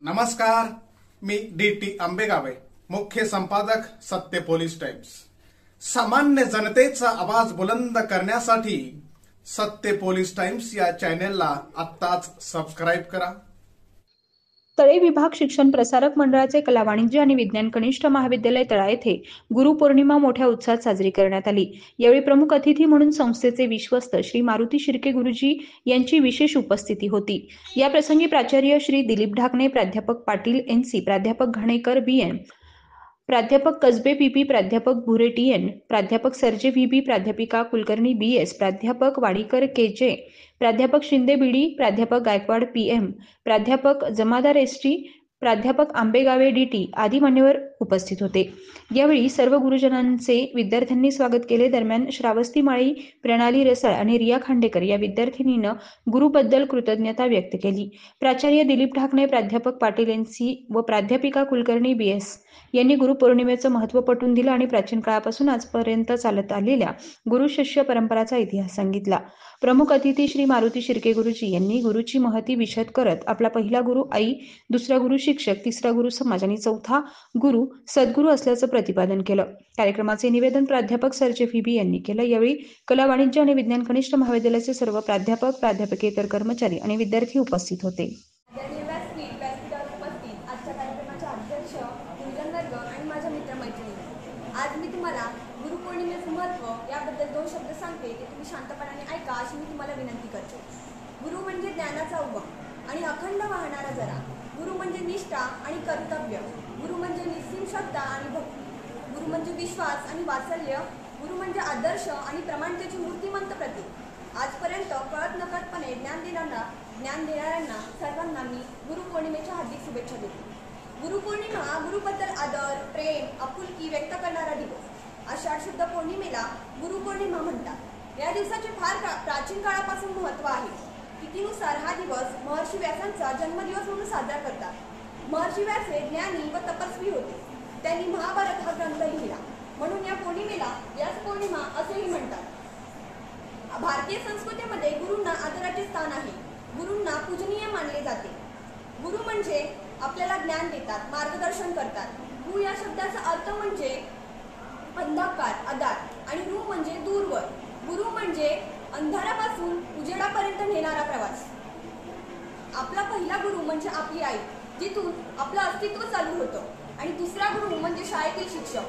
नमस्कार, मी डी.टी. आंबेगावे, मुख्य संपादक सत्य पोलीस टाइम्स। सामान्य जनतेचा आवाज बुलंद करण्यासाठी सत्य पोलीस टाइम्स या चॅनेलला आत्ताच सबस्क्राइब करा। तळे विभाग शिक्षण प्रसारक मंडळाचे कला वाणिज्य आणि विज्ञान कनिष्ठ महाविद्यालय तळा येथे गुरुपौर्णिमा मोठ्या उत्साहात साजरी करण्यात आली। यावेळी प्रमुख अतिथी म्हणून संस्थेचे विश्वस्त श्री मारुती शिर्के गुरुजी यांची विशेष उपस्थिती होती। या प्रसंगी प्राचार्य श्री दिलीप ढाकणे, प्राध्यापक पाटील एनसी, प्राध्यापक घाणेकर बीएन, प्राध्यापक कसबे पीपी, प्राध्यापक भुरे टीएन, प्राध्यापक सरजे व्हीबी, प्राध्यापिका कुलकर्णी बीएस, प्राध्यापक वाडीकर केजे, प्राध्यापक शिंदे बीडी, प्राध्यापक गायकवाड पीएम, प्राध्यापक जमादार एसटी, प्राध्यापक आंबेगावे डीटी आदी मान्यवर उपस्थित होते। यावेळी सर्व गुरुजनांचे विद्यार्थ्यांनी स्वागत केले। दरम्यान श्रावस्ती माळी, प्रणाली रसाळ आणि रिया खांडेकर या विद्यार्थिनीनं गुरुबद्दल कृतज्ञता व्यक्त केली। प्राचार्य दिलीप ढाकणे, प्राध्यापक पाटील एनसी व प्राध्यापिका कुलकर्णी बीएस यांनी गुरुपौर्णिमेचं महत्त्व पटवून दिलं आणि प्राचीन काळापासून आजपर्यंत चालत आलेल्या गुरु शिष्य परंपराचा इतिहास सांगितला। प्रमुख अतिथी श्री मारुती शिर्के गुरुजी यांनी गुरुची महती विशद करत आपला पहिला गुरु आई, दुसरा गुरु शिक्षक, तिसरा गुरु समाज आणि चौथा गुरु सद्गुरू असल्याचं प्रतिपादन केलं। कार्यक्रमाचे निवेदन प्राध्यापक सरजे व्हीबी यांनी केलं। यावेळी कला वाणिज्य आणि विज्ञान कनिष्ठ महाविद्यालयाचे सर्व प्राध्यापक, प्राध्यापकेतर कर्मचारी आणि विद्यार्थी उपस्थित होते। आज मी तुम्हाला गुरुपौर्णिमेचं महत्त्व याबद्दल 2 शब्द सांगते ते तुम्ही शांतपणाने ऐका अशी मी तुम्हाला विनंती करते। गुरु म्हणजे ज्ञानाचा उगम आणि अखंड वाहणारा झरा। गुरु म्हणजे निष्ठा आणि कर्तव्य। गुरु म्हणजे निस्सीम श्रद्धा आणि भक्ती। गुरु म्हणजे विश्वास आणि वात्सल्य। गुरु म्हणजे आदर्श आणि प्रमाणतेची मूर्तिमंत प्रतीक। आजपर्यंत कळत नकळतपणे ज्ञान देणाऱ्यांना सर्वांना मी गुरुपौर्णिमेच्या हार्दिक शुभेच्छा देते। गुरुपौर्णिमा गुरुबद्दल आदर, प्रेम, आपुलकी व्यक्त करणारा दिवस। आषाढ शुद्ध पौर्णिमेला गुरुपौर्णिमा म्हणतात। या दिवसाचे फार प्राचीन काळापासून महत्त्व आहे। तिथीनुसार हा दिवस महर्षी व्यासांचा जन्मदिवस म्हणून साजरा करतात। महर्षी व्यास हे ज्ञानी व तपस्वी होते। त्यांनी महाभारत हा ग्रंथ लिहिला, म्हणून या पौर्णिमेला व्यास पौर्णिमा असेही म्हणतात। भारतीय संस्कृतीमध्ये गुरूंना आदराचे स्थान आहे। गुरूंना पूजनीय मानले जाते। गुरु म्हणजे आपल्याला ज्ञान देतात, मार्गदर्शन करतात। गु या शब्दाचा अर्थ म्हणजे अंधकार, आधार आणि रु म्हणजे दूरवर। गुरु म्हणजे अंधारापासून उजेडापर्यंत नेणारा प्रवास। आपला पहिला गुरु म्हणजे आपली आई, जिथून आपलं अस्तित्व चालू होतं। आणि दुसरा गुरु म्हणजे शाळेतील शिक्षक,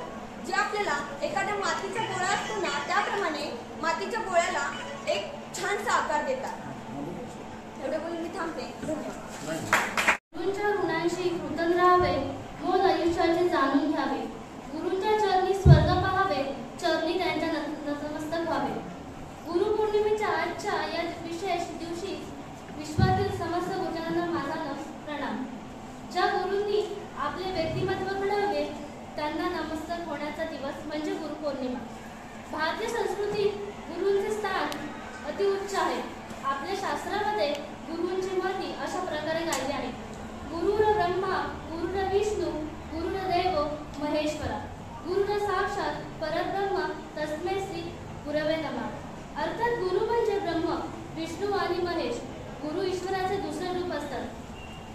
जे आपल्याला एखाद्या मातीचा गोळा असतो ना, त्याप्रमाणे मातीच्या गोळ्याला एक छानसा आकार देतात। एवढे बोलून मी थांबते। धन्यवाद। गुरूंच्या ऋणांशी कृतज्ञ राहावे, मोल आयुष्याचे जाणून घ्यावे। गुरूंच्या चरणी स्वर्ग पाहावे, चरणी त्यांच्या नतमस्तक व्हावे। गुरुपौर्णिमेच्या आजच्या या विशेष दिवशी विश्वातील समस्त गुरुजनांना माझा प्रणाम। ज्या गुरूंनी आपले व्यक्तिमत्व घडवले त्यांना नमस्तक होण्याचा दिवस म्हणजे गुरुपौर्णिमा। भारतीय संस्कृतीत गुरूंचे स्थान अतिउच्च आहे। आपल्या शास्त्रामध्ये गुरूंची महती अशा प्रकारे गायली आहे। गुरुर ब्रह्मा, गुरुर विष्णू, गुरुर देव महेश्वरा, गुरुर साक्षात परब्रह्म, तस्मै श्री गुरवे नमः। अर्थात गुरु म्हणजे ब्रह्म, विष्णू आणि महेश। गुरु ईश्वराचे दुसरे रूप असतात।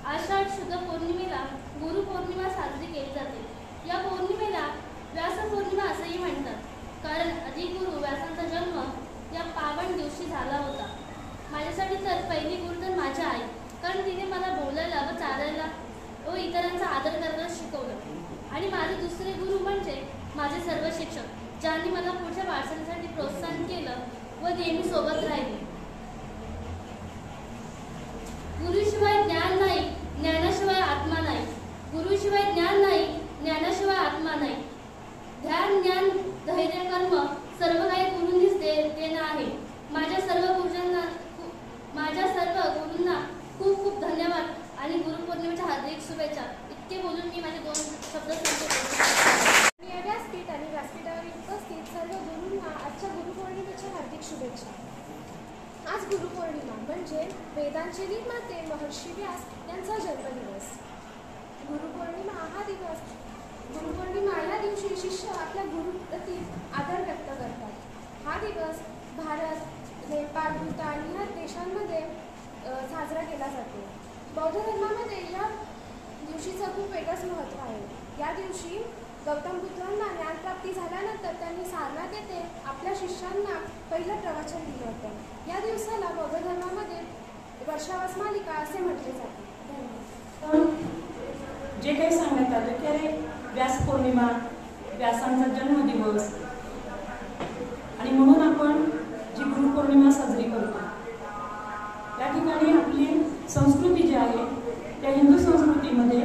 आषाढ शुद्ध पौर्णिमेला गुरुपौर्णिमा साजरी केली जाते। या पौर्णिमेला व्यास पौर्णिमा असेही म्हणतात, कारण आदिगुरु व्यासांचा जन्म या पावन दिवशी झाला होता। माझ्यासाठी तर पहिली गुरु तर माझी आई, कारण तिने मला बोलायला व चालायला व इतरांचा आदर करायला शिकवलं। आणि माझे दुसरे गुरु म्हणजे माझे सर्व शिक्षक, ज्यांनी मला पुढच्या वाटचालीसाठी प्रोत्साहन केलं व नेहमी सोबत राहिले। गुरुशिवाय ज्ञान नाही, ज्ञानाशिवाय आत्मा नाही। गुरुशिवाय ज्ञान नाही, ज्ञानाशिवाय आत्मा नाही। ध्यान, ज्ञान, धैर्य, कर्म सर्व काही गुरूंनीच देणं आहे। माझ्या सर्व गुरुंना खूप खूप धन्यवाद आणि गुरुपौर्णिमेच्या हार्दिक शुभेच्छा। इतके बोलून मी माझे 2 शब्द संपवतो। या व्यासपीठ आणि व्यासपीठावर उपस्थित सर्व गुरूंना आजच्या गुरुपौर्णिमेच्या हार्दिक शुभेच्छा। आज गुरुपौर्णिमा म्हणजे वेदांचे निर्माते महर्षी व्यास यांचा जन्मदिवस। गुरुपौर्णिमा या दिवशी शिष्य आपल्या गुरुप्रती आदर व्यक्त करतात। हा दिवस भारत, नेपाळ, भूतान या देशांमध्ये साजरा केला जातो। बौद्ध धर्मामध्ये या याचं खूप वेगळंच महत्त्व आहे. या दिवशी गौतम बुद्धांना ज्ञानप्राप्ती झाल्यानंतर त्यांनी सारनाथ येथे आपल्या शिष्यांना पहिलं प्रवचन दिलं होतं. या दिवसाला बौद्ध धर्मामध्ये वर्षावस मालिका असे म्हटले जाते. धन्यवाद. जे काही सांगण्यात आलं की अरे व्यास पौर्णिमा, व्यासांचा जन्मदिवस, आणि म्हणून आपण जी गुरुपौर्णिमा साजरी करतो, त्या ठिकाणी आपली संस्कृती जी आहे त्या हिंदू संस्कृतीमध्ये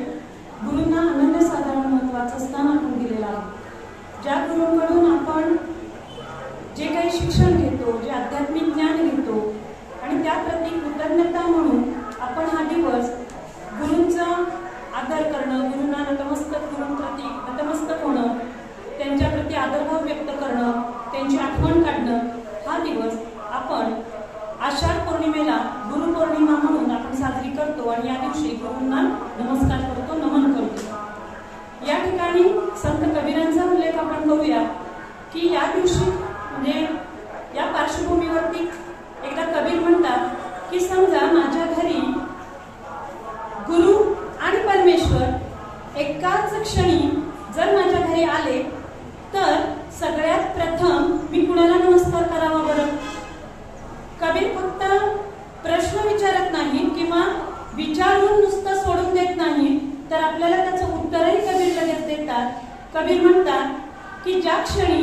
गुरूंना अनन्यसाधारण महत्त्वाचं स्थान आपण दिलेलं आहे. ज्या गुरूंकडून आपण जे काही शिक्षण घेतो, जे आध्यात्मिक ज्ञान घेतो, आणि त्याप्रती कृतज्ञता म्हणून आपण हा दिवस गुरूंचा आदर करणं, गुरूंना गुरूंप्रती नतमस्तक होणं, त्यांच्याप्रती आदरभाव व्यक्त करणं, त्यांची आठवण काढणं, हा दिवस आपण आषाढ पौर्णिमेला गुरुपौर्णिमा म्हणून आपण साजरी करतो. आणि या दिवशी गुरूंना नमस्कार करतो, नमन करतो. या ठिकाणी संत कबीरांचा उल्लेख आपण करूया की या दिवशी म्हणजे या पार्श्वभूमीवरती एकदा कबीर म्हणतात की समजा माझ्या घरी गुरु आणि परमेश्वर एकाच क्षणी जर माझ्या घरी आले तर सगळ्यात प्रथम मी कुणाला नमस्कार करावा बरं? कबीर फक्त प्रश्न विचारत नाही किंवा विचारून नुसतं सोडून देत नाही, तर आपल्याला त्याचं उत्तरही कबीर लगेच देतात. कबीर म्हणतात की ज्या क्षणी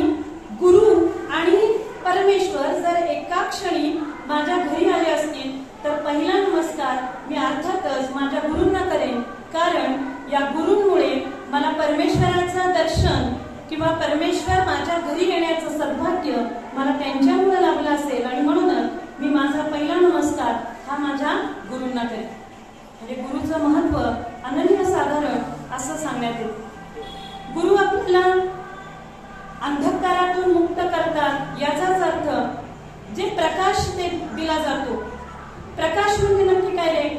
गुरु आणि परमेश्वर जर एका क्षणी माझ्या घरी आले असतील तर पहिला नमस्कार मी अर्थातच माझ्या गुरूंना करेन, कारण या गुरूंमुळे मला परमेश्वराचं दर्शन किंवा परमेश्वर माझ्या घरी येण्याचं सद्भाग्य मला त्यांच्यामुळे लाभलं असेल, आणि म्हणूनच मी माझा पहिला नमस्कार हा माझ्या गुरूंना करेन. म्हणजे गुरुचं महत्व अनन्यसाधारण असं सांगण्यात येतं. गुरु आपल्याला अंधकारातून मुक्त करतात, याचाच अर्थ जे प्रकाश ते दिला जातो. प्रकाश म्हणजे नक्की काय रे?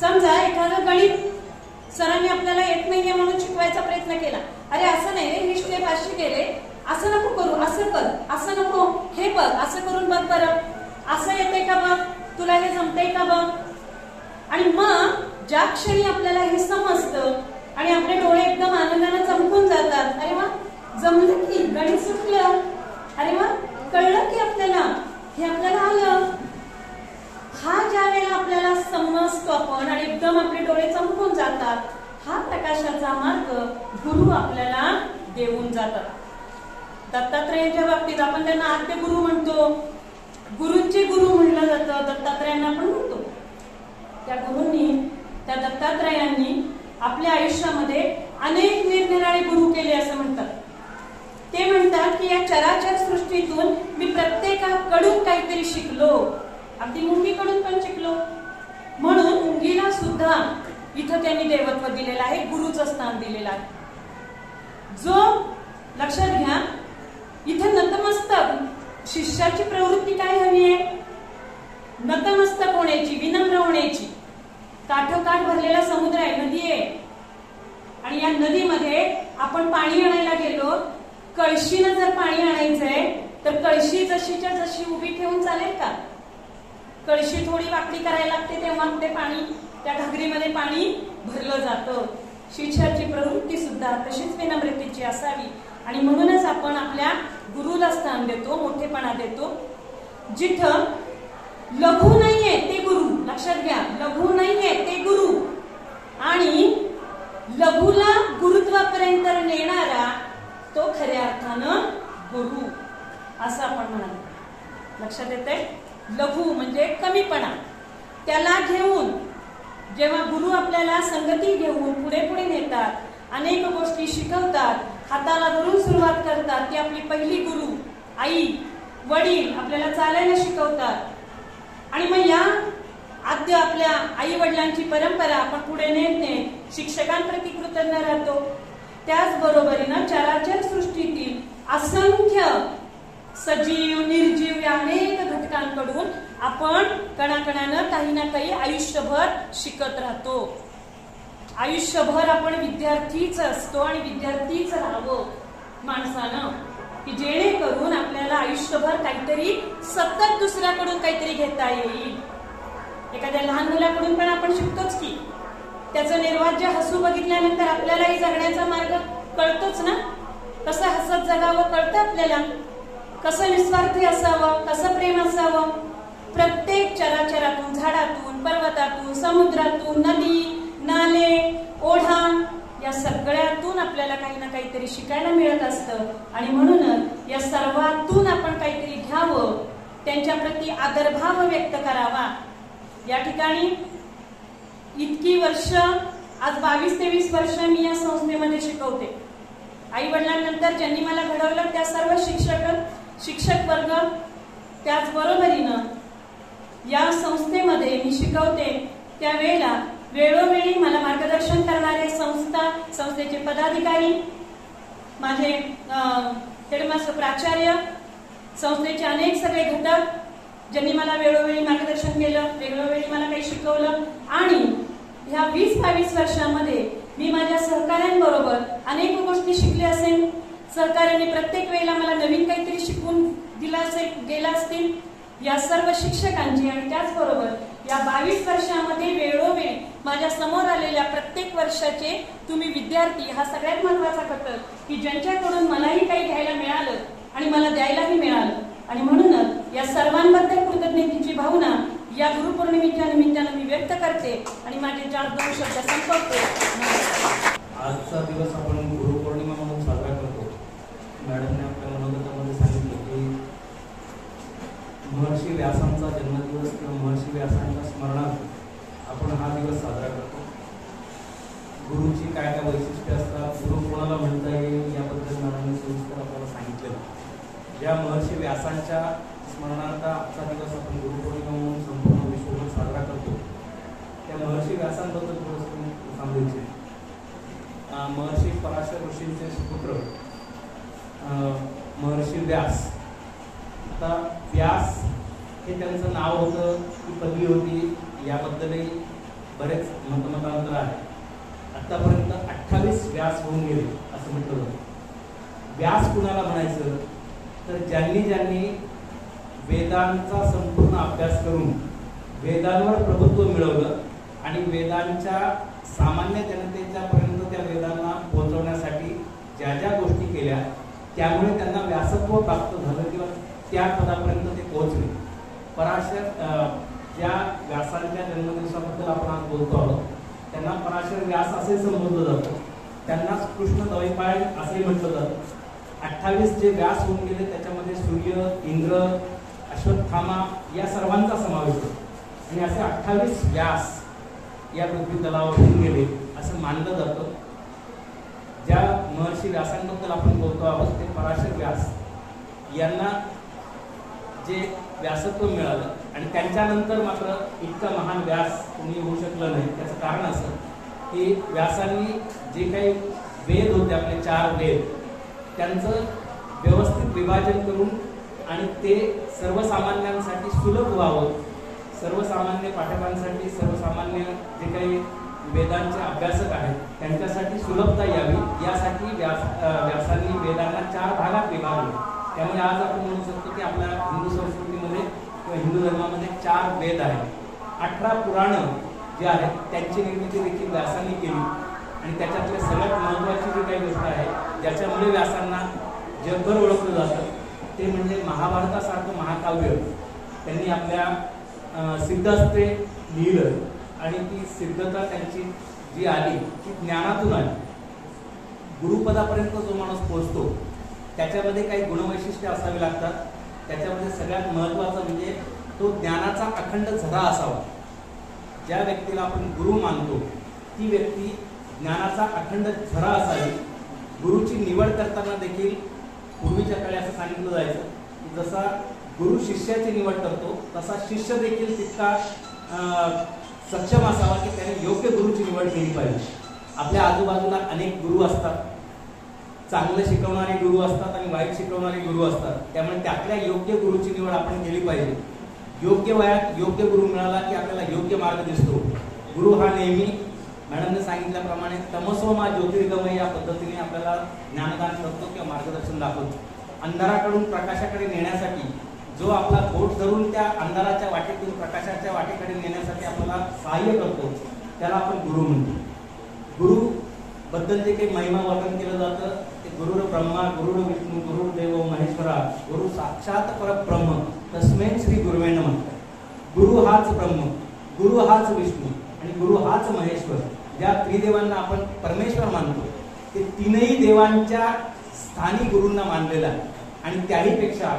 समजा एखादं गणित सरांनी आपल्याला येत नाहीये म्हणून शिकवायचा प्रयत्न केला. अरे असं नाही, हे स्टेप अशी केले, असं नको करू, असं कर, असं नको, हे बघ, असं करून बघ बरं, असं येते का बघ, तुला हे जमतंय का बघ. आणि मग ज्या क्षणी आपल्याला हे समजतं आणि आपले डोळे एकदम आनंदाने चमकून जातात, अरे वा जमलं की, गणित सुटलं, अरे वा कळलं की आपल्याला, हे आपल्याला आलं. हा ज्या वेळेला आपल्याला समजतो आपण आणि एकदम आपले डोळे चमकून जातात, हा प्रकाशाचा मार्ग गुरु आपल्याला देऊन जातात. दत्तात्रेयांच्या बाबतीत आपण त्यांना आद्य गुरु म्हणतो, गुरूंचे गुरु म्हणलं जातं, दत्तात्रेयांना आपण म्हणतो. त्या गुरूंनी, त्या दत्तात्रेयांनी आपल्या आयुष्यामध्ये अनेक निरनिराळे गुरु केले असं म्हणतात. ते म्हणतात की या चराचर सृष्टीतून मी प्रत्येकाकडून काहीतरी शिकलो, अगदी मुंगीकडून पण शिकलो. म्हणून मुंगीला सुद्धा इथं त्यांनी देवत्व दिलेलं आहे, गुरुचं स्थान दिलेलं आहे. जो लक्षात घ्या, इथं नतमस्तक शिष्याची प्रवृत्ती काय हवी आहे? नतमस्तक होण्याची, विनम्र होण्याची. काठोकाठ भरलेला समुद्र आहे, नदी आहे, आणि या नदीमध्ये आपण पाणी आणायला गेलो, कळशीनं जर पाणी आणायचंय तर कळशी जशीच्या जशी उभी ठेवून चालेल का? कळशी थोडी वाकडी करायला लागते, तेव्हा ते पाणी त्या घागरीमध्ये पाणी भरलं जातं. शिष्याची प्रवृत्ती सुद्धा तशीच विनम्रतेची असावी. आणि म्हणूनच आपण आपल्या गुरुला स्थान देतो, मोठेपणा देतो. जिथं लघु नाहीये ते गुरु, लक्षात घ्या, लघु नाहीये ते गुरु, आणि लघुला गुरुत्वापर्यंत नेणारा तो खऱ्या अर्थानं गुरु असं आपण म्हणाल. लक्षात येते? लघु म्हणजे कमीपणा. त्याला घेऊन जेव्हा गुरु आपल्याला संगती घेऊन पुढे पुढे नेतात, अनेक गोष्टी शिकवतात, हाताला धरून सुरुवात करतात, ती आपली पहिली गुरु आई वडील आपल्याला चालायला शिकवतात. आणि मग या आद्य आपल्या आई वडिलांची परंपरा आपण पुढे नेत शिक्षकांप्रती कृतज्ञ राहतो. त्याचबरोबरीनं चराचर सृष्टीतील असंख्य सजीव निर्जीव या अनेक घटकांकडून आपण कणाकणानं काही ना काही आयुष्यभर शिकत राहतो. आयुष्यभर आपण विद्यार्थीच असतो आणि विद्यार्थीच राहावं माणसानं, की जेणेकरून आपल्याला आयुष्यभर काहीतरी सतत दुसऱ्याकडून काहीतरी घेता येईल. एखाद्या लहान मुलाकडून पण आपण शिकतोच की, त्याचं निर्वाज्य हसू बघितल्यानंतर आपल्यालाही जगण्याचा मार्ग कळतोच ना. कसं हसत जगावं कळतं आपल्याला, कसं निस्वार्थी असावं, कसं प्रेम असावं. प्रत्येक चराचरातून, झाडातून, पर्वतातून, समुद्रातून, नदी, नाले, ओढा या सगळ्यातून आपल्याला काही ना काहीतरी शिकायला मिळत असतं. आणि म्हणूनच या सर्वातून आपण काहीतरी घ्यावं, त्यांच्या प्रती आदरभाव व्यक्त करावा. या ठिकाणी इतकी वर्ष, आज 22-23 वर्ष मी या संस्थेमध्ये शिकवते. आई वडिलांनंतर ज्यांनी मला घडवलं त्या सर्व शिक्षक वर्ग, त्याचबरोबरीनं या संस्थेमध्ये मी शिकवते त्यावेळेला वेळोवेळी मला मार्गदर्शन करणारे संस्थेचे पदाधिकारी, माझे हेडमास्टर प्राचार्य, संस्थेचे अनेक सगळे घटक ज्यांनी मला वेळोवेळी मार्गदर्शन केलं, वेळोवेळी मला काही शिकवलं. आणि ह्या 20-22 वर्षामध्ये मी माझ्या सहकाऱ्यांबरोबर अनेक गोष्टी शिकले असेल. सहकार्याने प्रत्येक वेळेला मला नवीन काहीतरी शिकवून गेला असतील. या सर्व शिक्षकांची आणि त्याचबरोबर या 22 वर्षामध्ये वेळोवेळी माझ्या समोर आलेल्या प्रत्येक वर्षाचे तुम्ही विद्यार्थी हा सगळ्यात महत्वाचा घटक की ज्यांच्याकडून मलाही काही घ्यायला मिळालं आणि मला द्यायलाही मिळालं. आणि म्हणूनच या सर्वांबद्दल कृतज्ञतेची भावना या गुरुपौर्णिमेच्या निमित्तानं मी व्यक्त करते आणि माझे 4-2 शब्द संपवते. आजचा दिवस आपण गुरुपौर्णिमा म्हणून साजरा करतो. मॅडमने आपल्या मनोगतामध्ये सांगितलं की महर्षी व्यासांचा जन्मदिवस किंवा महर्षी व्यासांच्या स्मरणार्थ आपण हा दिवस साजरा करतो. गुरुची काय काय वैशिष्ट्ये असतात, गुरु कोणाला म्हणता येईल याबद्दल मॅडमने सविस्तर आपल्याला सांगितलं. ज्या महर्षी व्यासांच्या स्मरणार्थ आजचा दिवस आपण गुरुपौर्णिमा म्हणून संपूर्ण विश्वभर साजरा करतो, त्या महर्षी व्यासांबद्दल थोडंसं सांगायचे. महर्षी पराशर ऋषींचे सुपुत्र महर्षी व्यास. आता व्यास हे त्यांचं नाव होतं की पदवी होती याबद्दलही बरेच मतमतांतर आहे. आतापर्यंत 28 व्यास होऊन गेले असं म्हटलं जातं. व्यास कुणाला म्हणायचं तर ज्यांनी वेदांचा संपूर्ण अभ्यास करून वेदांवर प्रभुत्व मिळवलं आणि वेदांच्या सामान्य जनतेच्यापर्यंत त्या वेदांना पोहोचवण्यासाठी ज्या ज्या गोष्टी केल्या त्यामुळे त्यांना व्यासत्व प्राप्त झालं किंवा त्या पदापर्यंत ते पोहोचले. पराशर ज्या व्यासांच्या जन्मदिवसाबद्दल आपण आज बोलतो आहोत त्यांना पराशर व्यास असे संबोधलं जातं. त्यांना कृष्ण द्वैपायन असेही म्हटलं जातं. 28 जे व्यास होऊन गेले त्याच्यामध्ये सूर्य, इंद्र, अश्वत्थामा या सर्वांचा समावेश होतो. आणि असे 28 व्यास या पृथ्वी तलावर होऊन गेले असं मानलं जातं. ज्या महर्षी व्यासांबद्दल आपण बोलतो आहोत ते पराशर व्यास यांना जे व्यासत्व मिळालं आणि त्यांच्यानंतर मात्र इतका महान व्यास कोणी होऊ शकलं नाही. त्याचं कारण असं की व्यासांनी जे काही वेद होते आपले 4 वेद त्यांचं व्यवस्थित विभाजन करून आणि ते सर्वसामान्यांसाठी सुलभ व्हावं, सर्वसामान्य पाठकांसाठी, सर्वसामान्य जे काही वेदांचे अभ्यासक आहेत त्यांच्यासाठी सुलभता यावी यासाठी व्यासांनी वेदांना 4 भागात विभागले. त्यामुळे आज आपण म्हणू शकतो की आपल्या हिंदू संस्कृतीमध्ये किंवा हिंदू धर्मामध्ये 4 वेद आहेत. 18 पुराणं जे आहेत त्यांची निर्मिती देखील व्यासांनी केली. आणि त्याच्यातल्या सगळ्यात महत्त्वाची जी काही गोष्ट आहे ज्याच्यामुळे व्यासांना जगभर ओळखलं जातं ते म्हणजे महाभारतासारखं महाकाव्य त्यांनी आपल्या सिद्धहस्ते लिहिलं. आणि ती सिद्धता त्यांची जी आली ती ज्ञानातून आली. गुरुपदापर्यंत जो माणूस पोहोचतो त्याच्यामध्ये काही गुणवैशिष्ट्ये असावी लागतात. त्याच्यामध्ये सगळ्यात महत्त्वाचं म्हणजे तो ज्ञानाचा अखंड झरा असावा. ज्या व्यक्तीला आपण गुरु मानतो ती व्यक्ती ज्ञानाचा अखंड झरा असावी. गुरुची निवड करताना देखील पूर्वीच्या काळी असं सांगितलं जायचं की जसा गुरु शिष्याची निवड करतो तसा शिष्य देखील तितका सक्षम असावा की त्याने योग्य गुरुची निवड केली पाहिजे. आपल्या आजूबाजूला अनेक गुरु असतात, चांगले शिकवणारे गुरु असतात आणि वाईट शिकवणारे गुरु असतात. त्यामुळे त्यातल्या योग्य गुरुची निवड आपण केली पाहिजे. योग्य वयात योग्य गुरु मिळाला की आपल्याला योग्य मार्ग दिसतो. गुरु हा नेहमी मॅडमने सांगितल्याप्रमाणे तमसोमा ज्योतिर्गमय या पद्धतीने आपल्याला ज्ञानदान करतो किंवा मार्गदर्शन दाखवतो. अंधाराकडून प्रकाशाकडे नेण्यासाठी जो आपला बोट धरून त्या अंधाराच्या वाटेतून प्रकाशाच्या वाटेकडे नेण्यासाठी आपल्याला सहाय्य करतो त्याला आपण गुरु म्हणतो. गुरु बद्दल जे काही महिमा वर्णन केलं जातं ते गुरुर ब्रह्मा गुरुर विष्णू गुरुर्देव महेश्वरा गुरु साक्षात परब्रह्म तस्मै श्री गुरुवे नमः. गुरु हाच ब्रह्म, गुरु हाच विष्णू आणि गुरु हाच महेश्वर. ज्या त्रिदेवांना आपण परमेश्वर मानतो ते तीनही देवांच्या स्थानी गुरूंना मानलेला आहे. आणि त्याहीपेक्षा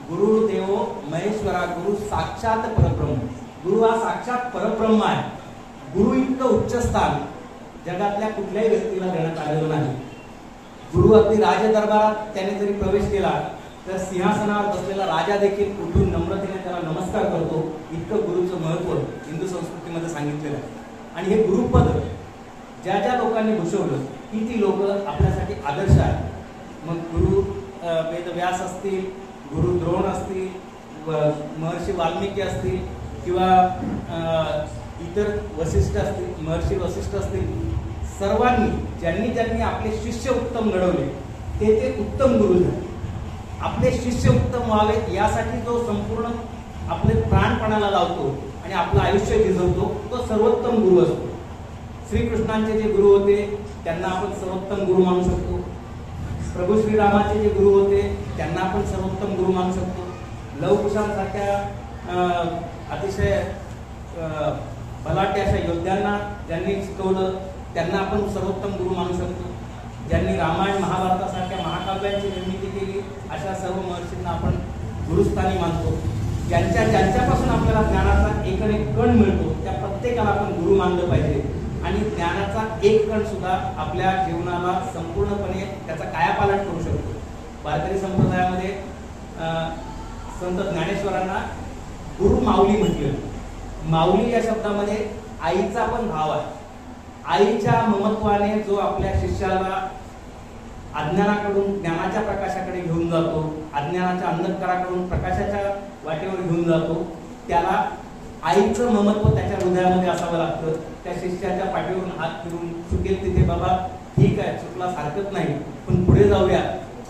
गुरुदेव महेश्वरा गुरु साक्षात परब्रह्म. गुरु हा साक्षात परब्रह्म आहे. गुरु इतकं उच्च स्थान जगातल्या कुठल्याही व्यक्तीला देण्यात आलेलं नाही. गुरु अगदी राजदरबारात त्याने जरी प्रवेश केला तर सिंहासनावर बसलेला राजा देखील उठून नम्रतेने त्याला नमस्कार करतो. इतकं गुरुचं महत्व हिंदू संस्कृतीमध्ये सांगितलेलं आहे. आणि हे गुरुपद ज्या ज्या लोकांनी भूषवलं ती लोक आपल्यासाठी आदर्श आहेत. मग गुरु वेदव्यास असतील, गुरु द्रोण असतील, महर्षी वाल्मिकी असतील किंवा इतर वशिष्ठ असतील, महर्षी वशिष्ठ असतील, सर्वांनी ज्यांनी ज्यांनी आपले शिष्य उत्तम घडवले ते उत्तम गुरु झाले. आपले शिष्य उत्तम व्हावेत यासाठी जो संपूर्ण आपले प्राणपणाला लावतो आणि आपलं आयुष्य झिजवतो तो सर्वोत्तम गुरु असतो. श्रीकृष्णांचे जे गुरु होते त्यांना आपण सर्वोत्तम गुरु मानू शकतो. प्रभू श्रीरामाचे जे गुरु होते त्यांना आपण सर्वोत्तम गुरु मानू शकतो. लवकुशांसारख्या अतिशय बलाढ्य अशा योद्ध्यांना ज्यांनी शिकवलं त्यांना आपण सर्वोत्तम गुरु मानू शकतो. ज्यांनी रामायण महाभारतासारख्या महाकाव्यांची निर्मिती केली अशा सर्व महर्षींना आपण गुरुस्थानी मानतो. ज्यांच्यापासून आपल्याला ज्ञानाचा एक कण मिळतो त्या प्रत्येकाला आपण गुरु मानलं पाहिजे. आणि ज्ञानाचा एक कण सुद्धा आपल्या जीवनाला संपूर्णपणे त्याचा कायापालट करू शकतो. वारकरी संप्रदायामध्ये संत ज्ञानेश्वरांना गुरु माऊली म्हटलं. माऊली या शब्दामध्ये आईचा पण भाव आहे. आईच्या ममत्वाने जो आपल्या शिष्याला अज्ञानाकडून ज्ञानाच्या प्रकाशाकडे घेऊन जातो, अज्ञानाच्या अंधकाराकडून प्रकाशाच्या वाटेवर घेऊन जातो, त्याला आईचं ममत्व त्याच्या हृदयामध्ये असावं लागतं. त्या शिष्याच्या पाठीवरून हात फिरून चुकेल तिथे बाबा ठीक आहे, चुकला सारखंच नाही, पण पुढे जाऊया.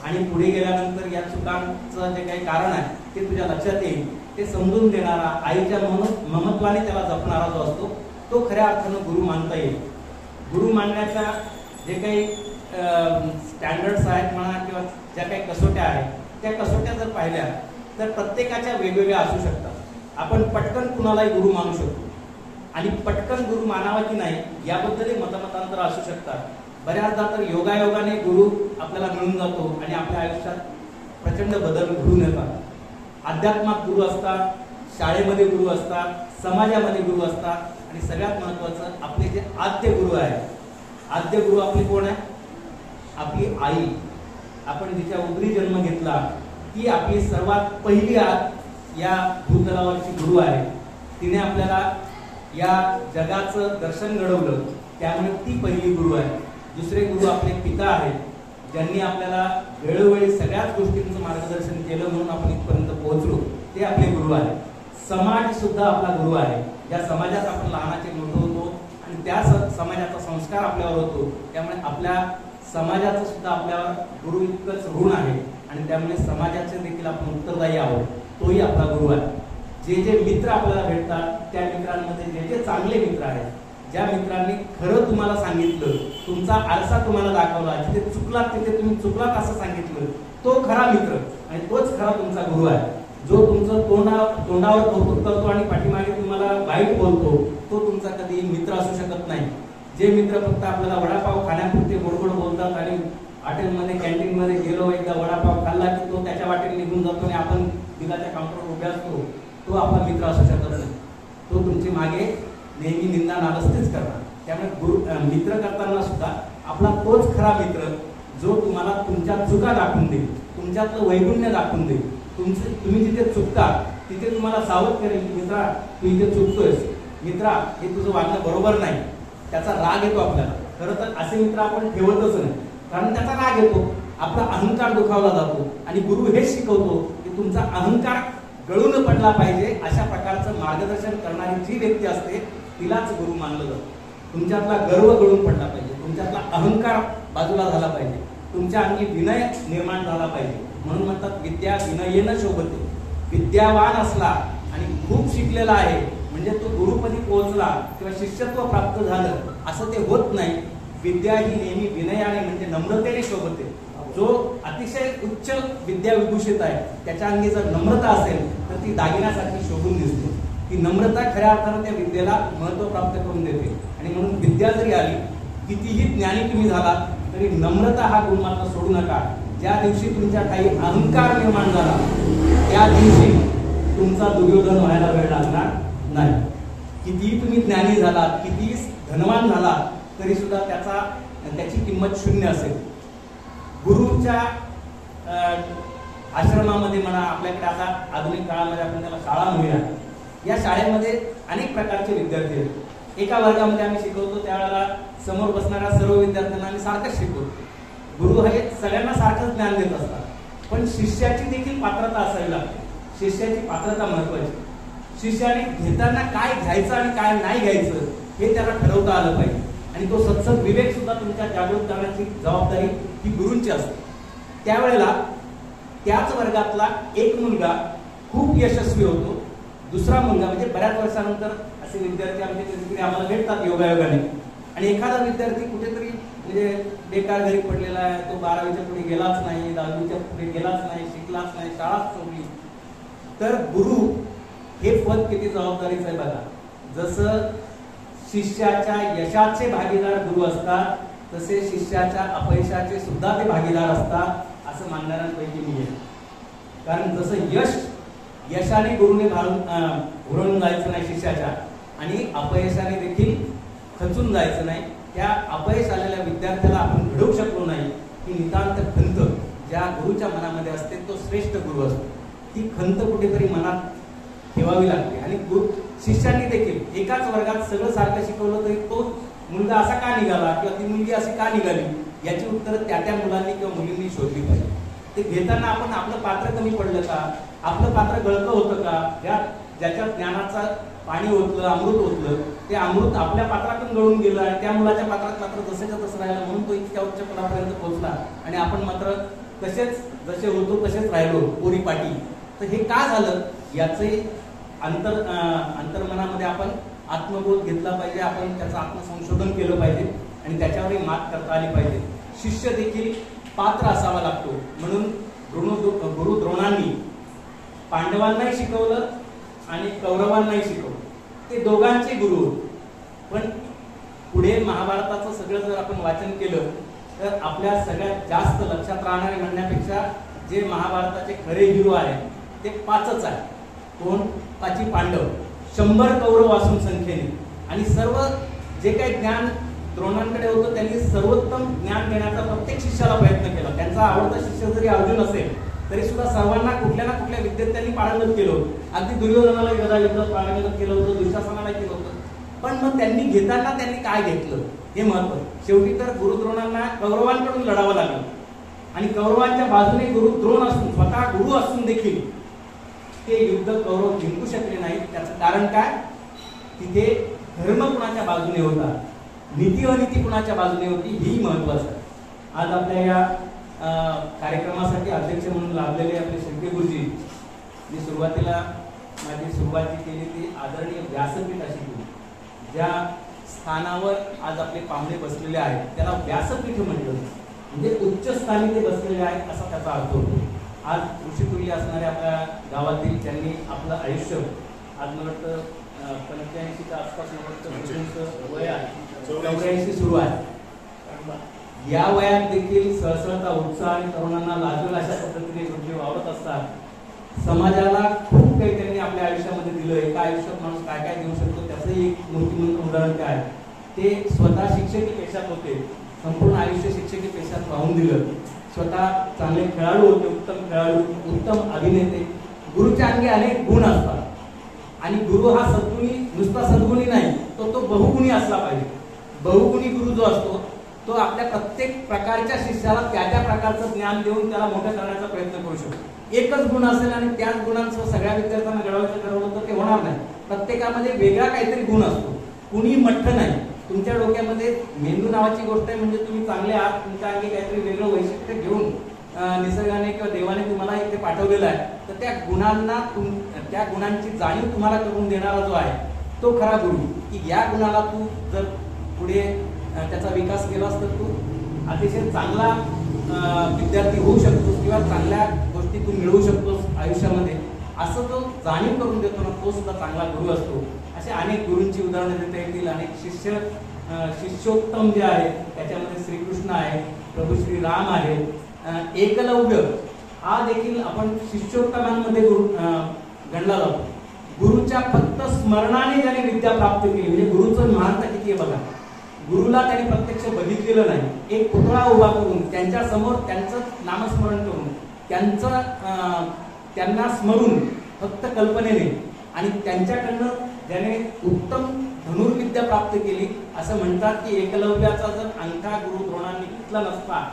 आणि पुढे गेल्यानंतर या चुकांचं जे काही कारण आहे ते तुझ्या लक्षात येईल ते समजून देणारा, आईच्या ममत्वाने त्याला जपणारा जो असतो तो खऱ्या अर्थानं गुरु मानता येईल. गुरु मानण्याच्या जे काही स्टँडर्ड्स आहेत म्हणा किंवा ज्या काही कसोट्या आहेत त्या कसोट्या जर पाहिल्या तर प्रत्येकाच्या वेगवेगळ्या असू शकतात. आपण पटकन कुणालाही गुरु मानू शकतो आणि पटकन गुरु मानावा की नाही याबद्दलही मतमतांतर असू शकतात. बऱ्याचदा तर योगायोगाने गुरु आपल्याला मिळून जातो आणि आपल्या आयुष्यात प्रचंड बदल घडून येतात. अध्यात्मात गुरु असतात, शाळेमध्ये गुरु असतात, समाजामध्ये गुरु असतात आणि सगळ्यात महत्वाचं आपले जे आद्य गुरु आहे, आद्य गुरु आपली कोण आहे? आपली आई. आपण जिच्या उदरी जन्म घेतला ती आपली सर्वात पहिली या भूतलावरची गुरु आहे. तिने आपल्याला या जगाचं दर्शन घडवलं त्यामुळे ती पहिली गुरु आहे. दुसरे गुरु आपले पिता आहेत ज्यांनी आपल्याला वेळोवेळी सगळ्याच गोष्टींचं मार्गदर्शन केलं म्हणून आपण इथपर्यंत पोहोचलो, ते आपले गुरु आहेत. समाज सुद्धा आपला गुरु आहे. ज्या समाजात आपण लहानाचे मोठं होतो आणि त्या समाजाचा संस्कार आपल्यावर होतो त्यामुळे आपल्या समाजाचं सुद्धा आपल्यावर गुरु इतकंच ऋण आहे आणि त्यामुळे समाजाचे देखील आपण उत्तरदायी आहोत. तोही आपला गुरु आहे. जे जे मित्र आपल्याला भेटतात त्या मित्रांमध्ये जे जे चांगले मित्र आहेत, ज्या मित्रांनी खरं तुम्हाला सांगितलं, तुमचा आरसा तुम्हाला दाखवला, जिथे चुकलात तिथे तुम्ही चुकलात असं सांगितलं, तो खरा मित्र आणि तोच खरा तुमचा गुरु आहे. जो तुमचं तोंडावर कौतुक करतो आणि पाठीमागे तुम्हाला वाईट बोलतो तो तुमचा कधी मित्र असू शकत नाही. जे मित्र फक्त आपल्याला वडापाव खाण्यापुरते गोडगोड बोलतात आणि हॉटेलमध्ये कॅन्टीनमध्ये गेलो एकदा वडापाव खाल्ला की तो त्याच्या वाटेने निघून जातो आणि आपण बिलाच्या काउंटरवर उभे असतो, तो आपला मित्र असू शकत नाही. तो तुमची मागे नेहमी निंदा नालस्तीच करणार. त्यामुळे मित्र करताना सुद्धा आपला तोच खरा मित्र जो तुम्हाला तुमच्या चुका दाखवून देईल, तुमच्यातलं वैगुण्य दाखवून देईल. तुम्ही जिथे चुकता तिथे तुम्हाला सावध करेल की मित्रा तू इथे चुकतोयस, मित्रा हे तुझं वागणं बरोबर नाही. त्याचा राग येतो आपल्याला. खरं तर असे मित्र आपण ठेवतच नाही कारण त्याचा राग येतो, आपला अहंकार दुखावला जातो आणि गुरु हेच शिकवतो की तुमचा अहंकार गळून पडला पाहिजे. अशा प्रकारचं मार्गदर्शन करणारी जी व्यक्ती असते तिलाच गुरु मानलं जातं. तुमच्यातला गर्व गळून पडला पाहिजे, तुमच्यातला अहंकार बाजूला झाला पाहिजे, तुमच्या अंगी विनय निर्माण झाला पाहिजे. म्हणून म्हणतात विद्या विनयेन शोभते. विद्यावान असला आणि खूप शिकलेला आहे म्हणजे तो गुरुपदी पोहोचला किंवा शिष्यत्व प्राप्त झालं असं ते होत नाही. विद्या ही नेहमी विनयाने म्हणजे नम्रतेने शोभते. जो अतिशय उच्च विद्या विभूषित आहे त्याच्या अंगी जर नम्रता असेल तर ती दागिन्यासारखी शोभून दिसते. ती नम्रता खऱ्या अर्थानं त्या विद्येला महत्व प्राप्त करून देते. आणि म्हणून विद्या जरी आली, कितीही ज्ञानी तुम्ही झाला तरी नम्रता हा गुण मात्र सोडू नका. ज्या दिवशी तुमच्या काही अहंकार निर्माण झाला त्या दिवशी तुमचा दुर्योधन व्हायला वेळ लागणार नाही. कितीही तुम्ही ज्ञानी झालात, कितीही धनवान झालात तरी सुद्धा त्याची किंमत शून्य असेल. गुरुच्या आश्रमामध्ये म्हणा, आपल्याकडे आता आधुनिक काळामध्ये आपण त्याला शाळा म्हणूया, या शाळेमध्ये अनेक प्रकारचे विद्यार्थी आहेत. एका वर्गामध्ये आम्ही शिकवतो त्यावेळेला समोर बसणाऱ्या सर्व विद्यार्थ्यांना आम्ही सारखंच शिकवतो. गुरु हे सगळ्यांना सारखंच ज्ञान देत असतात, पण शिष्याची देखील पात्रता असावी लागते. शिष्याची पात्रता महत्वाची. शिष्याने घेताना काय घ्यायचं आणि काय नाही घ्यायचं हे त्याला ठरवता आलं पाहिजे. आणि तो सत्सद विवेक सुद्धा तुमच्या जागृत करण्याची जबाबदारी ही गुरूंची असते. त्यावेळेला त्याच वर्गातला एक मुलगा खूप यशस्वी होतो, दुसरा मुलगा म्हणजे बऱ्याच वर्षानंतर असे विद्यार्थी आमच्या कधीतरी आम्हाला भेटतात योगायोगाने, आणि एखादा विद्यार्थी कुठेतरी म्हणजे बेकार घरी पडलेला आहे, तो 12वीच्या पुढे गेलाच नाही, 10वीच्या पुढे गेलाच नाही, शिकलाच नाही, शाळाच सोडली, तर गुरु हे पद किती जबाबदारीचं आहे बघा. जसं शिष्याच्या यशाचे भागीदार गुरु असतात तसे शिष्याच्या अपयशाचे सुद्धा ते भागीदार असतात असं मानणाऱ्यांपैकी मी आहे. कारण जसं यशाने गुरुने घुरळून जायचं नाही शिष्याच्या, आणि अपयशाने देखील खचून जायचं नाही. त्या अपयश आलेल्या विद्यार्थ्याला आपण घडवू शकलो नाही की नितांत खंत ज्या गुरुच्या मनामध्ये असते तो श्रेष्ठ गुरु असतो. ती खंत कुठेतरी मनात ठेवावी लागते. आणि शिष्यांनी देखील एकाच वर्गात सगळं सारखं शिकवलं तरी तो मुलगा असा का निघाला किंवा ती मुलगी अशी का निघाली याची उत्तरं त्या मुलांनी किंवा मुलींनी शोधली पाहिजे. ते घेताना आपण आपलं पात्र कमी पडलं का, आपलं पात्र गळकं होतं का, ज्याच्या ज्ञानाचा पाणी ओतलं, अमृत ओतलं, ते अमृत आपल्या पात्रातून गळून गेलं आणि त्या मुलाच्या पात्रात मात्र जसेच्या तसं राहिलं, म्हणून तो इतक्या उच्च पदापर्यंत पोहोचला आणि आपण मात्र तसेच जसे होतो तसेच राहिलो पोरीपाटी. तर हे का झालं याचे अंतर्मनामध्ये आपण आत्मबोध घेतला पाहिजे. आपण त्याचं आत्मसंशोधन केलं पाहिजे आणि त्याच्यावरही मात करता आली पाहिजे. शिष्य देखील पात्र असावा लागतो. म्हणून गुरु द्रोणांनी पांडवांनाही शिकवलं आणि कौरवांनाही शिकवलं. ते दोघांचे गुरु. पण पुढे महाभारताचं सगळं जर आपण वाचन केलं तर आपल्या सगळ्यात जास्त लक्षात राहणारे म्हणण्यापेक्षा जे महाभारताचे खरे हिरो आहेत ते 5च आहे. कोण? 5 पांडव, 100 कौरव असून संख्येने, आणि सर्व जे काही ज्ञान द्रोणांकडे होतं त्यांनी सर्वोत्तम ज्ञान देण्याचा प्रत्येक शिष्याला प्रयत्न केला. त्यांचा आवडता शिष्य जरी अर्जुन असेल तरी सुद्धा सर्वांना कुठल्या ना कुठल्या विद्येत त्यांनी पारंगत केलं होतं. अगदी दुर्योधनाला गदा युद्धात पारंगत केलं होतं, दुःशासनाला केलं होतं. पण मग त्यांनी घेताना त्यांनी काय घेतलं हे महत्त्वाचं. शेवटी तर गुरुद्रोणांना कौरवांकडून लढावं लागलं आणि कौरवांच्या बाजूने गुरुद्रोण असून स्वतः गुरु असून देखील ते युद्ध कौरव जिंकू शकले नाहीत. त्याचं कारण काय? तिथे धर्म कुणाच्या बाजूने होता, नीती अनिती कुणाच्या बाजूने होती, ही महत्वाचं आहे. आज आपल्या या कार्यक्रमासाठी अध्यक्ष म्हणून लाभलेले आपले शेळके गुरुजी, मी सुरुवातीला माझी सुरुवात जी केली ती आदरणीय व्यासपीठ अशी केली. ज्या स्थानावर आज आपले पाहुणे बसलेले आहेत त्याला व्यासपीठ म्हटलं, म्हणजे उच्च स्थानी ते बसलेले आहेत असा त्याचा अर्थ होतो. आज ऋषितुल्य असणाऱ्या आपल्या गावातील ज्यांनी आपलं आयुष्य, आज मला वाटतं 85च्या आसपास वय आहे, 84 सुरू आहे. या वयात देखील सळसळता उत्साह आणि तरुणांना लाजवेल अशा पद्धतीने गुरुजी वावरत असतात. समाजाला खूप काही त्यांनी आपल्या आयुष्यामध्ये दिलं. एका आयुष्यात माणूस काय काय देऊ शकतो त्याचंही एक मूर्तिमंत उदाहरण काय आहे. ते स्वतः शिक्षकी पेशात होते, संपूर्ण आयुष्य शिक्षकी पेशात वाहून दिलं. स्वतः चांगले खेळाडू होते, उत्तम खेळाडू, उत्तम अभिनेते. गुरुच्या अंगी अनेक गुण असतात आणि गुरु हा सद्गुणी, नुसता सद्गुणी नाही, तो बहुगुणी असला पाहिजे. बहुगुणी गुरु जो असतो तो आपल्या प्रत्येक प्रकारच्या शिष्याला त्या त्या प्रकारचं ज्ञान देऊन त्याला मोठं करण्याचा प्रयत्न करू शकतो. एकच गुण असेल आणि त्याच गुणांसह सगळ्या विद्यार्थ्यांना घडवायचं ठरवलं तर ते होणार नाही. प्रत्येकामध्ये वेगळा काहीतरी गुण असतो. कुणी मठ्ठ नाही. तुमच्या डोक्यामध्ये मेंदू नावाची गोष्ट आहे, म्हणजे तुम्ही चांगले आहात, तुमच्या अंगी काहीतरी वेगळं वैशिष्ट्य घेऊन निसर्गाने किंवा देवाने तुम्हाला इथे पाठवलेलं आहे. तर त्या गुणांना त्या गुणांची जाणीव तुम्हाला करून देणारा जो आहे तो खरा गुरु, की या गुणाला तू जर पुढे त्याचा विकास केलास तर तू अतिशय चांगला विद्यार्थी होऊ शकतोस किंवा चांगल्या गोष्टी तू मिळवू शकतोस आयुष्यामध्ये, असं तो जाणीव करून देतो ना, तो सुद्धा चांगला गुरु असतो. असे अनेक गुरूंची उदाहरणं देता येतील. अनेक शिष्योत्तम जे आहे त्याच्यामध्ये श्रीकृष्ण आहे, प्रभू श्रीराम आहे, एकलव्य हा देखील आपण शिष्योत्तमांमध्ये गणला जातो. गुरुच्या फक्त स्मरणाने ज्याने विद्या प्राप्त केली, म्हणजे गुरुचं महानता किती आहे बघा. गुरुला त्याने प्रत्यक्ष बघितलेलं नाही, एक पुतळा उभा करून त्यांच्या समोर त्यांचं नामस्मरण करून त्यांना स्मरून फक्त कल्पनेने आणि त्यांच्याकडनं ज्याने उत्तम धनुर्विद्या प्राप्त केली. असं म्हणतात की एकलव्याचा जर अंगठा गुरु द्रोणांनी घेतला नसता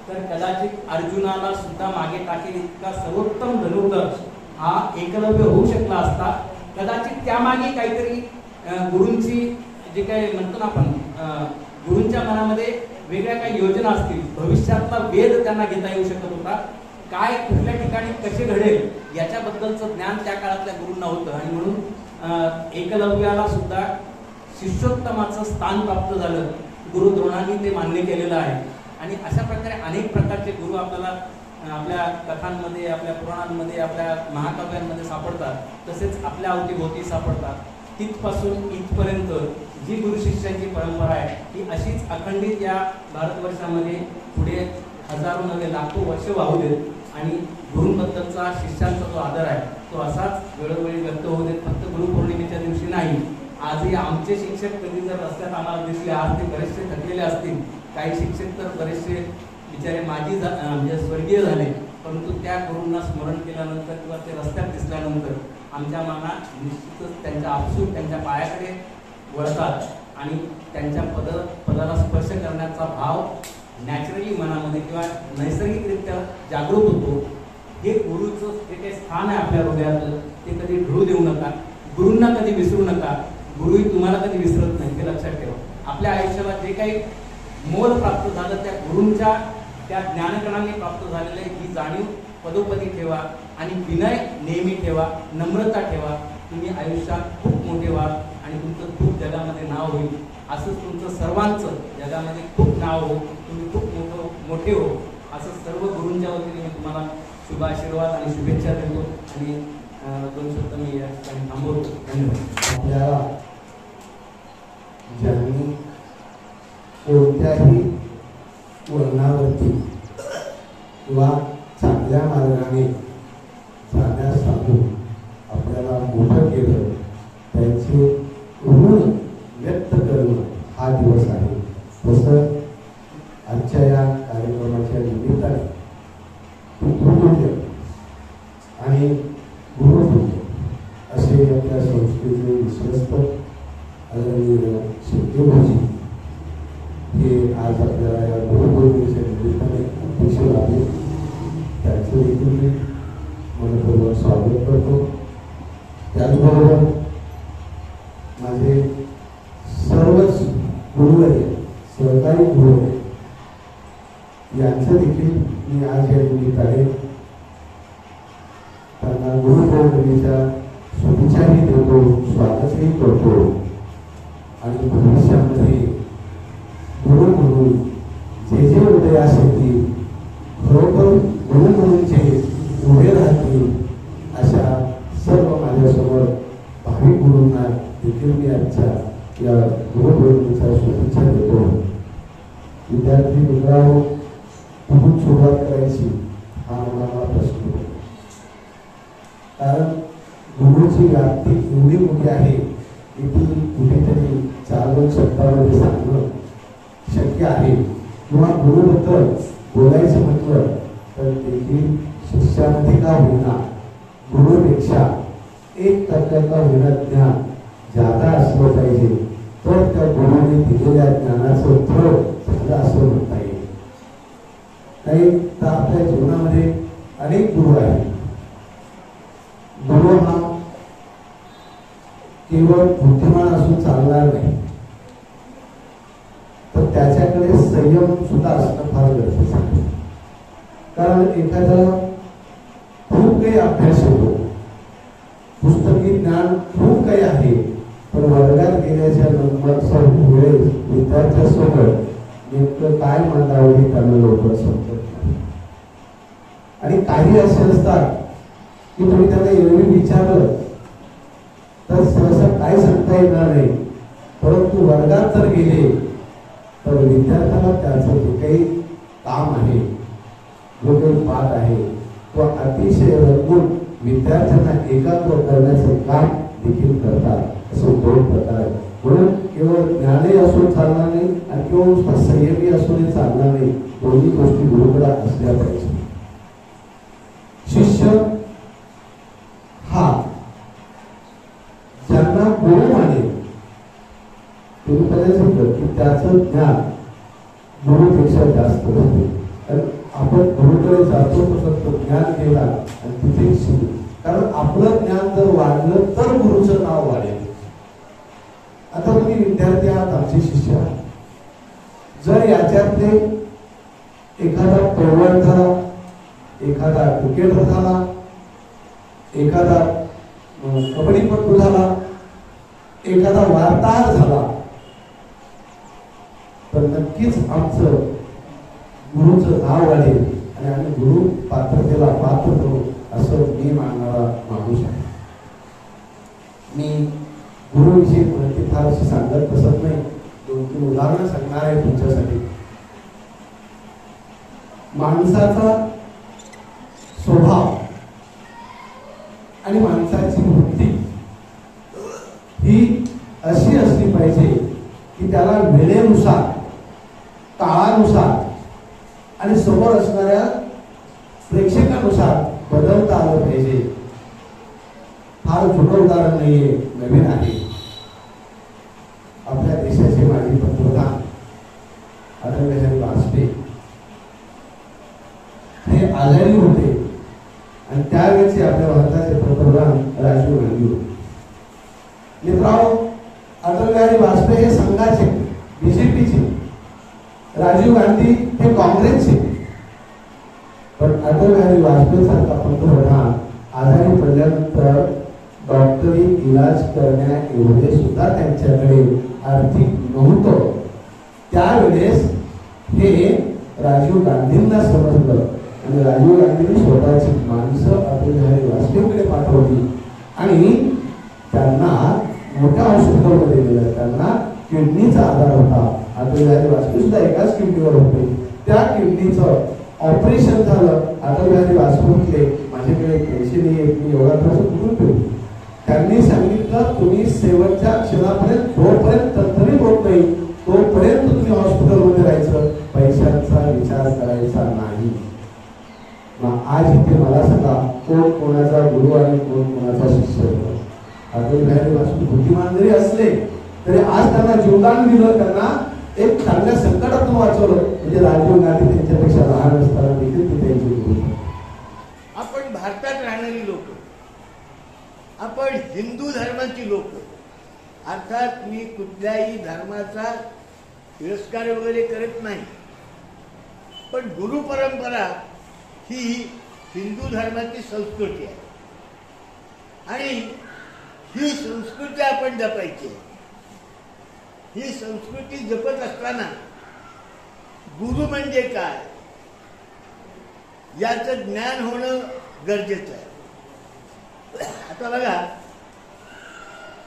तर कदाचित अर्जुनाला सुद्धा मागे टाकेल इतका सर्वोत्तम धनुर्धर हा एकलव्य होऊ शकला असता. कदाचित त्यामागे काहीतरी गुरूंची जे काही म्हणतो ना आपण, गुरूंच्या मनामध्ये वेगळ्या काही योजना असतील, भविष्यातला वेध त्यांना घेता येऊ शकत होता. काय कुठल्या ठिकाणी कसे घडेल याच्याबद्दलचं ज्ञान त्या काळातल्या गुरूंना होतं आणि म्हणून एकलव्याला सुद्धा शिष्योत्तमाचं स्थान प्राप्त झालं. गुरु द्रोणांनी ते मान्य केलेलं आहे. आणि अशा प्रकारे अनेक प्रकारचे गुरु आपल्याला आपल्या कथांमध्ये, आपल्या पुराणांमध्ये, आपल्या महाकाव्यांमध्ये सापडतात. तसेच आपल्या अवतीभोवती सापडतात. तिथपासून इथपर्यंत जी गुरु शिष्यांची परंपरा आहे ती अशीच अखंडित या भारतवर्षामध्ये पुढे हजारो नव्हे लाखो वर्ष वाहू देत आणि गुरूंबद्दलचा शिष्यांचा जो आदर आहे तो असाच वेळोवेळी व्यक्त होऊ देत. फक्त गुरुपौर्णिमेच्या दिवशी नाही, आजही आमचे शिक्षक कधी जर रस्त्यात आम्हाला दिसले, आज ते बरेचसे थकलेले असतील, काही शिक्षक तर बरेचसे बिचारे माजी म्हणजे स्वर्गीय झाले, परंतु त्या गुरूंना स्मरण केल्यानंतर किंवा ते रस्त्यात दिसल्यानंतर आमच्या मनात निश्चितच त्यांच्या आपसूक त्यांच्या पायाकडे वळतात आणि त्यांच्या पदाला स्पर्श करण्याचा भाव नॅचरली मनामध्ये किंवा नैसर्गिकरित्या जागृत होतो. हे गुरुचं जे काही स्थान आहे आपल्या हृदयातलं ते कधी ढळू देऊ नका. गुरूंना कधी विसरू नका. गुरुही तुम्हाला कधी विसरत नाही, हे लक्षात ठेवा. आपल्या आयुष्याला जे काही मोल प्राप्त झालं त्या गुरूंच्या त्या ज्ञानकणांनी प्राप्त झालेलं ही जाणीव पदोपदी ठेवा आणि विनय नेहमी ठेवा, नम्रता ठेवा. तुम्ही आयुष्यात खूप मोठे व्हा आणि तुमचं खूप जगामध्ये नाव होईल. असंच तुमचं सर्वांचं जगामध्ये खूप नाव हो, तुम्ही खूप मोठे हो, असं सर्व गुरूंच्या वतीने मी तुम्हाला शुभ आशीर्वाद आणि शुभेच्छा देतो आणि 2 शब्द मी या ठिकाणी थांबवतो. धन्यवाद. आपल्याला ज्यांनी कोणत्याही वळणावरती किंवा चांगल्या मार्गाने जाण्यास सांगून आपल्याला मोठं केलं त्यांचे ऋण व्यक्त करणं हा दिवस आहे. तसं आजच्या या कार्यक्रमाच्या निमित्ताने गुरुपूज्य आणि गुरुपूज्य असे आपल्या संस्कृतीचे विश्वस्त आदरणीय शिवदेवजी हे आज आपल्याला या गुरुपौर्णिमेच्या निमित्ताने अध्यक्ष लाभले. त्यांचं देखील मी मनपूर्वक स्वागत करतो. त्याचबरोबर माझे सर्वच गुरुवर्य, सहकारी गुरुवर्य यांचं देखील मी आज या निमित्ताने त्यांना गुरुपौर्णिमेच्या शुभेच्छाही देतो, स्वागतही करतो. आणि भविष्यामध्ये गुरु म्हणून जे उदयास येतील, खरोखर गुरु म्हणून जे उभे राहतील अशा सर्व माझ्यासमोर भाविक गुरूंना देखील मी आजच्या या गुरुपौर्णिमेच्या शुभेच्छा देतो. विद्यार्थी मित्रांनो, कुठून सुरुवात करायची हा मला प्रश्न होतो. कारण गुरुची व्याप्ती एवढी मोठी आहे की ती कुठेतरी 4-2 शब्दामध्ये सांगणं शक्य आहे. किंवा गुरुबद्दल बोलायचं म्हटलं तर देखील शिष्यामध्ये का होईना गुरुपेक्षा 1% का होईना ज्ञान ज्यादा असलं पाहिजे, तर त्या गुरुने दिलेल्या ज्ञानाचं फळ झालं असं म्हणता येईल. काही तर आपल्या जीवनामध्ये अनेक गुरु आहेत. गुरु हा केवळ बुद्धिमान असून चालणार नाही, तर त्याच्याकडे संयम सुद्धा असणं फार गरजेचं आहे. कारण एखादा खूप काही अभ्यास होतो, पुस्तकी ज्ञान खूप काही आहे, पण विद्यार्थ्यांसोबत नेमकं काय मांडावं हे त्यांना लवकर समजत नाही. आणि काही असे असतात की तुम्ही त्यांना एवढी विचारलं तर सहसा काय सांगता येणार नाही, परंतु वर्गात जर गेले तर विद्यार्थ्याला त्याचं जे काही काम आहे, जो काही पाठ आहे, तो अतिशय रंगून विद्यार्थ्यांना एकाग्र करण्याचं काम देखील करतात. असं दोन प्रकार आहेत. म्हणून केवळ ज्ञानही असून चालणार नाही आणि केवळ संयमी असूनही चालणार नाही. दोन्ही गोष्टी गुरुकडे असल्या पाहिजे. शिष्य हा ज्यांना गुरु माने, तुम्ही पहिले सांगतो की त्याचं ज्ञान गुरुपेक्षा जास्त असते. आपण गुरुकडे जातो तर ज्ञान घेला आणि तिथे शिकू. कारण आपलं ज्ञान जर वाढलं तर गुरुचं नाव वाढेल. आता तुम्ही विद्यार्थी आहात, आमचे शिष्य आहात. जर याच्यातले एखादा पैलवान झाला, एखादा क्रिकेटर झाला, एखादा कबड्डीपटू झाला, एखादा वार्ताहर झाला, तर नक्कीच आमचं गुरुचं नाव वाढेल आणि आम्ही गुरु पात्रतेला पात्र करू असं मी मानणारा माणूस आहे. मी गुरुविषयी माहिती फार अशी सांगत बसत नाही. 2-3 उदाहरणं सांगणार आहे तुमच्यासाठी. माणसाचा स्वभाव आणि माणसाची वृत्ती ही अशी असली पाहिजे की त्याला वेळेनुसार, काळानुसार आणि समोर असणाऱ्या प्रेक्षकानुसार बदलता आलं पाहिजे. फार छोटं उदाहरण नाहीये, नवीन आहे. आपल्या देशाचे माजी पंतप्रधान अटल बिहारी वाजपेयी हे आजारी होते आणि त्यावेळेचे आपल्या भारताचे पंतप्रधान राजीव गांधी होते. मित्रांनो, अटल बिहारी वाजपेयी हे संघाचे, बीजेपीचे, राजीव गांधी हे काँग्रेसचे. पण अटल बिहारी वाजपेयी सारखा पंतप्रधान आजारी पडल्यानंतर डॉक्टरी इलाज करण्या एवढे सुद्धा त्यांच्याकडे आर्थिक नव्हतं. त्यावेळेस हे राजीव गांधींना समजलं आणि राजीव गांधींनी स्वतःची माणसं अटल बिहारी वाजपेयीकडे पाठवली आणि त्यांना मोठ्या हॉस्पिटलमध्ये गेलं. त्यांना किडनीचा आजार होता. अटल बिहारी वाजपेयी सुद्धा एकाच किडनीवर होते. त्या किडनीचं ऑपरेशन झालं. अटल बिहारी वाजपेयी माझ्याकडे पैसे नाही, मी एवढा खर्च कुठून करू. त्यांनी सांगितलं तुम्ही शेवटच्या क्षणापर्यंत जोपर्यंत तरी होत नाही तोपर्यंत तुम्ही हॉस्पिटलमध्ये राहायचं, पैशांचा विचार करायचा नाही. आज इथे मला सांगा, कोण कोणाचा गुरु आणि कोण कोणाचा शिष्य होता. अटल बिहारी वाजपेयी बुद्धिमान जरी असले तरी आज त्यांना जीवदान दिलं, त्यांना एक चांगल्या संकटातून वाचवलं. म्हणजे राजीव गांधी त्यांच्यापेक्षा लहान असताना देखील ते त्यांचे गुरु. आपण भारतात राहणारी लोक, आपण हिंदू धर्माची लोक, अर्थात मी कुठल्याही धर्माचा तिरस्कार वगैरे करत नाही, पण गुरु परंपरा ही हिंदू धर्माची संस्कृती आहे आणि ही संस्कृती आपण जपायची आहे. ही संस्कृती जपत असताना गुरु म्हणजे काय याचं ज्ञान होणं गरजेचं आहे. आता बघा,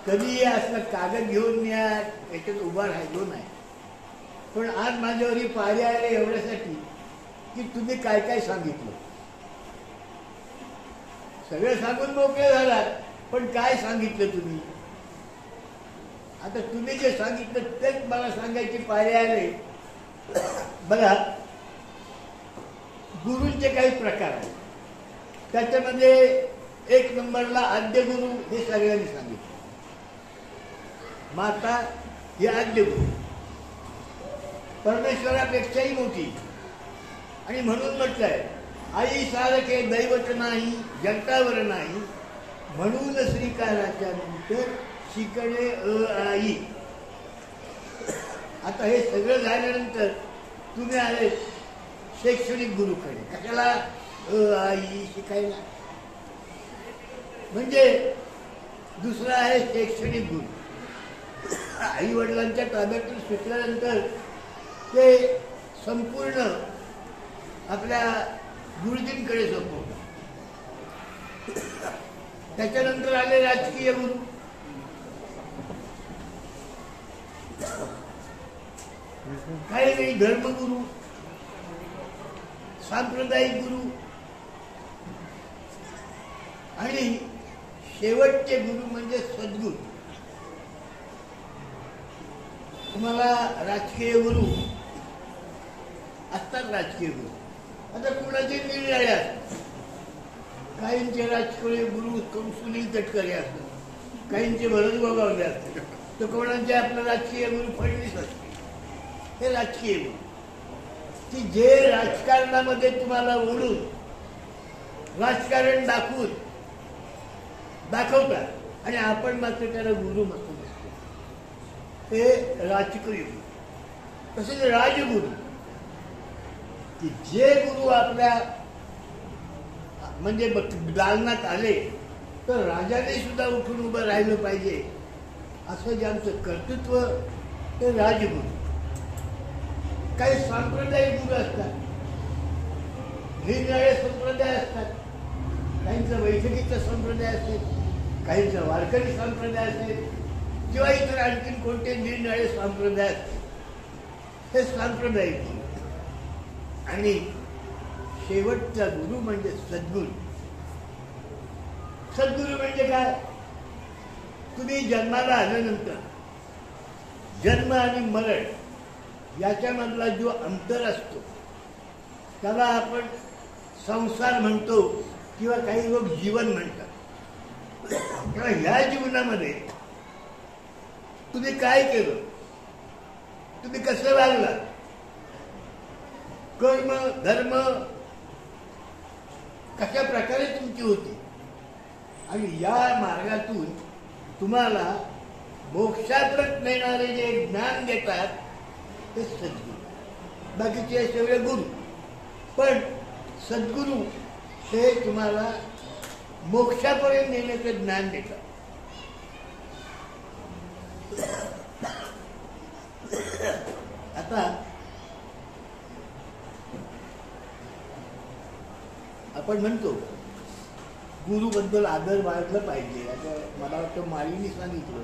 कधी असलं कागद घेऊन या याच्यात उभा राहिलो नाही, पण आज माझ्यावर ही पारी आले एवढ्यासाठी की तुम्ही काय काय सांगितलं. सगळं सांगून मोकळे झालात, पण काय सांगितलं तुम्ही. आता तुम्ही जे सांगितलं तेच मला सांगायची पारी आले. बघा, गुरूंचे काही प्रकार आहेत. त्याच्यामध्ये 1 नंबरला आद्य गुरु हे सगळ्यांनी सांगितलं. माता ही आद्य गुरु, परमेश्वरापेक्षाही मोठी. आणि म्हणून म्हटलंय, आई सारखे दैवत नाही जगतावर नाही, म्हणून श्रीकाराच्या नंतर शिकणे आई. आता हे सगळं झाल्यानंतर तुम्ही आले शैक्षणिक गुरुकडे. कशाला आई शिकायला. म्हणजे दुसरा आहे शैक्षणिक गुरु. आई वडिलांच्या ताब्यातून सुटल्यानंतर ते संपूर्ण आपल्या गुरुजींकडे सोपवतात. त्याच्यानंतर आले राजकीय गुरु. काही वेळी धर्मगुरु, सांप्रदायिक गुरु आणि शेवटचे गुरु म्हणजे सद्गुरू. तुम्हाला राजकीय गुरु असतात. राजकीय गुरु आता कुणाचे निरनिराळे असतात. काहींचे राजकीय गुरु सुनील तटकरे असतात, काहींचे भरत गोगावले असतात, तर कोणाचे आपला राजकीय गुरु फडणवीस असते. हे राजकीय गुरु की जे राजकारणामध्ये तुम्हाला ओढून राजकारण दाखवतात आणि आपण मात्र त्याला गुरु म्हणतो. ते राजकीय गुरु. तसेच राजगुरु की जे गुरु आपल्या म्हणजे दालनात आले तर राजाने सुद्धा उठून उभं राहिलं पाहिजे असं जे आमचं कर्तृत्व ते राजगुरु. काही सांप्रदायिक गुरु असतात, निरनिराळे संप्रदाय असतात. काहींचा बैठकीचा संप्रदाय असेल, काहींचा वारकरी संप्रदाय असेल किंवा इतर आणखीन कोणते निरनिराळे संप्रदाय असतील. हे सांप्रदायिक गुरु. आणि शेवटचा गुरु म्हणजे सद्गुरू. सद्गुरू म्हणजे काय? तुम्ही जन्माला आल्यानंतर जन्म आणि मरण याच्यामधला जो अंतर असतो त्याला आपण संसार म्हणतो किंवा काही लोक जीवन म्हणतात. तेव्हा ह्या जीवनामध्ये तुम्ही काय केलं, तुम्ही कसं वागला, कर्म धर्म कशा प्रकारे तुमची होती आणि या मार्गातून तुम्हाला मोक्षाप्रत नेणारे जे ज्ञान देतात ते सद्गुरू. बाकीचे सगळे गुरु, पण सद्गुरू हे तुम्हाला मोक्षापर्यंत नेण्याचं ज्ञान देतात. आता आपण म्हणतो गुरुबद्दल आदर बाळगला पाहिजे. आता मला वाटतं माळीने सांगितलं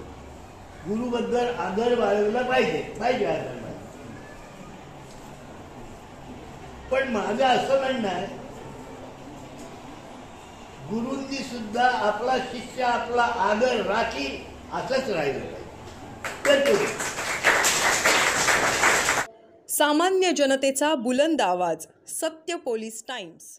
गुरुबद्दल आदर बाळगला पाहिजे आदर बाळगला. पण माझं असं म्हणणं आहे गुरूंनी सुद्धा आपला शिष्य आपला आदर राखी असंच राहिलं पाहिजे. सामान्य जनतेचा बुलंद आवाज. सत्य पोलीस टाइम्स.